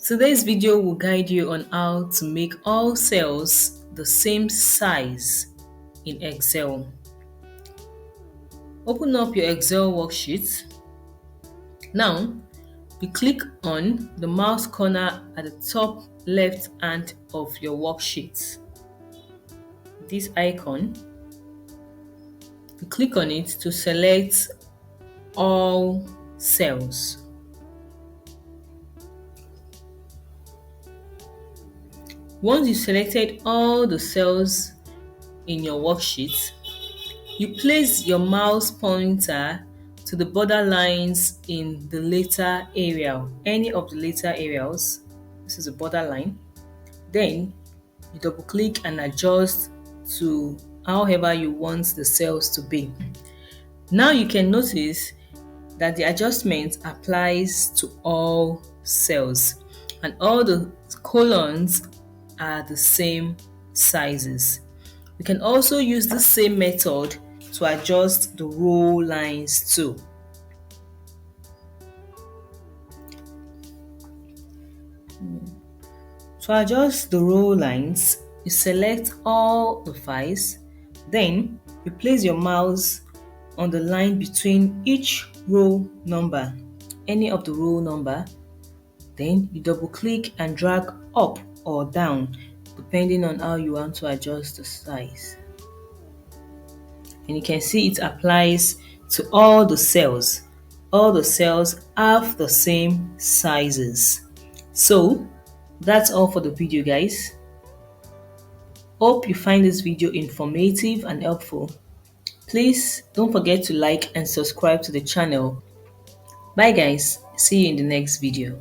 Today's video will guide you on how to make all cells the same size in Excel. Open up your Excel worksheet. Now, you click on the mouse corner at the top left hand of your worksheet. This icon, you click on it to select all cells. Once you selected all the cells in your worksheet, you place your mouse pointer to the border lines in the letter area, any of the letter areas. This is a border line. Then you double click and adjust to however you want the cells to be. Now you can notice that the adjustment applies to all cells and all the columns are the same sizes. We can also use the same method to adjust the row lines too. To adjust the row lines, you select all the files, then you place your mouse on the line between each row number, any of the row number, then you double click and drag up or down depending on how you want to adjust the size. And you can see it applies to all the cells. All the cells have the same sizes. So that's all for the video, guys. Hope you find this video informative and helpful. Please don't forget to like and subscribe to the channel. Bye guys, see you in the next video.